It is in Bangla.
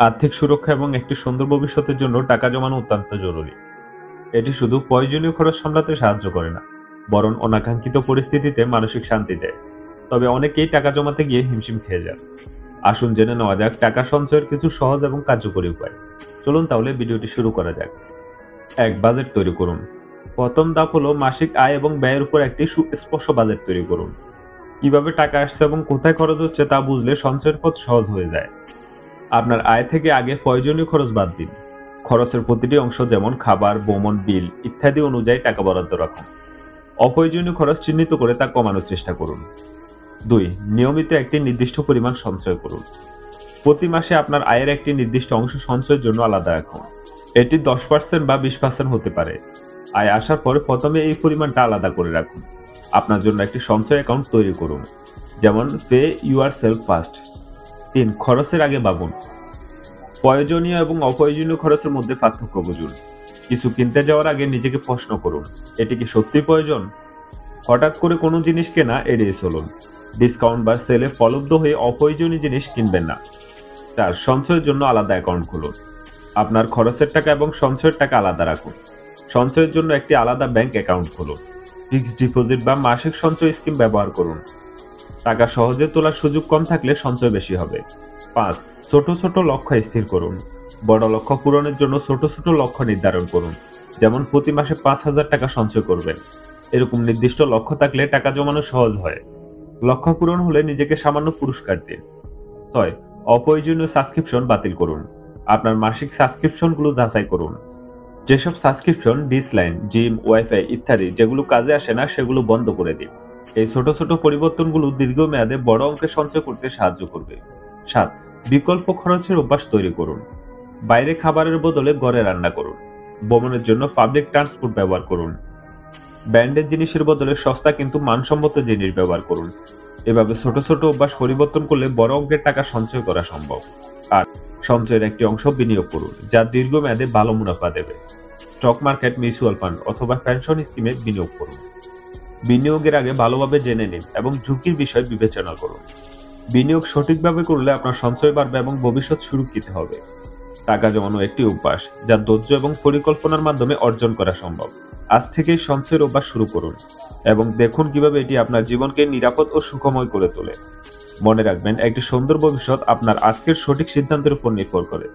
আর্থিক সুরক্ষা এবং একটি সুন্দর ভবিষ্যতের জন্য টাকা জমানো অত্যন্ত জরুরি। এটি শুধু প্রয়োজনীয় খরচ সামলাতে সাহায্য করে না, বরং অনাকাঙ্ক্ষিত পরিস্থিতিতে মানসিক শান্তি দেয়। তবে অনেকেই টাকা জমাতে গিয়ে হিমশিম খেয়ে যান। আসুন জেনে নেওয়া যাক টাকা সঞ্চয়ের কিছু সহজ এবং কার্যকরী উপায়। চলুন তাহলে ভিডিওটি শুরু করা যাক। বাজেট তৈরি করুন। প্রথম ধাপ হলো মাসিক আয় এবং ব্যয়ের উপর একটি সুস্পষ্ট বাজেট তৈরি করুন। কিভাবে টাকা আসছে এবং কোথায় খরচ হচ্ছে তা বুঝলে সঞ্চয়ের পথ সহজ হয়ে যায়। আপনার আয় থেকে আগে প্রয়োজনীয় খরচ বাদ দিন। খরচের প্রতিটি অংশ যেমন খাবার, ভ্রমণ, বিল ইত্যাদি অনুযায়ী টাকা বরাদ্দ রাখুন। অপ্রয়োজনীয় খরচ চিহ্নিত করে তা কমানোর চেষ্টা করুন। 2. নিয়মিত একটি নির্দিষ্ট পরিমাণ সঞ্চয় করুন। প্রতি মাসে আপনার আয়ের একটি নির্দিষ্ট অংশ সঞ্চয়ের জন্য আলাদা রাখুন। এটি 10% বা 20% হতে পারে। আয় আসার পরে প্রথমে এই পরিমাণটা আলাদা করে রাখুন। আপনার জন্য একটি সঞ্চয় অ্যাকাউন্ট তৈরি করুন, যেমন পে ইউর সেলফ ফার্স্ট। 3. খরচের আগে ভাবুন। প্রয়োজনীয় এবং অপ্রয়োজনীয় খরচের মধ্যে পার্থক্য বুঝুন। কিছু কিনতে যাওয়ার আগে নিজেকে প্রশ্ন করুন, এটি কি সত্যি প্রয়োজন? হঠাৎ করে কোনো জিনিস কেনা এড়িয়ে চলুন। ডিসকাউন্ট বা সেলে ফলপ্রদ হয়ে অপ্রয়োজনীয় জিনিস কিনবেন না। 4. সঞ্চয়ের জন্য আলাদা অ্যাকাউন্ট খুলুন। আপনার খরচের টাকা এবং সঞ্চয়ের টাকা আলাদা রাখুন। সঞ্চয়ের জন্য একটি আলাদা ব্যাংক অ্যাকাউন্ট খুলুন। ফিক্সড ডিপোজিট বা মাসিক সঞ্চয় স্কিম ব্যবহার করুন। টাকা সহজে তোলার সুযোগ কম থাকলে সঞ্চয় বেশি হবে। 5. ছোট ছোট লক্ষ্য স্থির করুন। বড় লক্ষ্য পূরণের জন্য ছোট ছোট লক্ষ্য নির্ধারণ করুন, যেমন প্রতি মাসে 5,000 টাকা সঞ্চয় করবেন। এরকম নির্দিষ্ট লক্ষ্য থাকলে টাকা জমানো সহজ হয়। লক্ষ্য পূরণ হলে নিজেকে সামান্য পুরস্কার দিন। 6. অপ্রয়োজনীয় সাবস্ক্রিপশন বাতিল করুন। আপনার মাসিক সাবস্ক্রিপশনগুলো যাচাই করুন। যেসব সাবস্ক্রিপশন ডিসলাইন, জিম, ওয়াইফাই ইত্যাদি যেগুলো কাজে আসে না সেগুলো বন্ধ করে দিন। এই ছোট ছোট পরিবর্তনগুলো দীর্ঘমেয়াদে বড় অঙ্কের সঞ্চয় করতে সাহায্য করবে। 7. বিকল্প খরচের অভ্যাস তৈরি করুন। বাইরে খাবারের বদলে ঘরে রান্না করুন। ভ্রমণের জন্য পাবলিক ট্রান্সপোর্ট ব্যবহার করুন। ব্র্যান্ডের জিনিসের বদলে সস্তা কিন্তু মানসম্মত জিনিস ব্যবহার করুন। এভাবে ছোট ছোট অভ্যাস পরিবর্তন করলে বড় অঙ্কের টাকা সঞ্চয় করা সম্ভব। আর সঞ্চয়ের একটি অংশ বিনিয়োগ করুন, যা দীর্ঘমেয়াদে ভালো মুনাফা দেবে। স্টক মার্কেট, মিউচুয়াল ফান্ড অথবা পেনশন স্কিমে বিনিয়োগ করুন। বিনিয়োগের আগে ভালোভাবে জেনে নিন এবং ঝুঁকির বিষয় বিবেচনা করুন। বিনিয়োগ সঠিকভাবে করলে আপনার সঞ্চয় বাড়বে এবং ভবিষ্যৎ সুরক্ষিত হবে। টাকা জমানো একটি অভ্যাস, যা ধৈর্য এবং পরিকল্পনার মাধ্যমে অর্জন করা সম্ভব। আজ থেকেই সঞ্চয়ের অভ্যাস শুরু করুন এবং দেখুন কিভাবে এটি আপনার জীবনকে নিরাপদ ও সুখময় করে তোলে। মনে রাখবেন, একটি সুন্দর ভবিষ্যৎ আপনার আজকের সঠিক সিদ্ধান্তের উপর নির্ভর করে।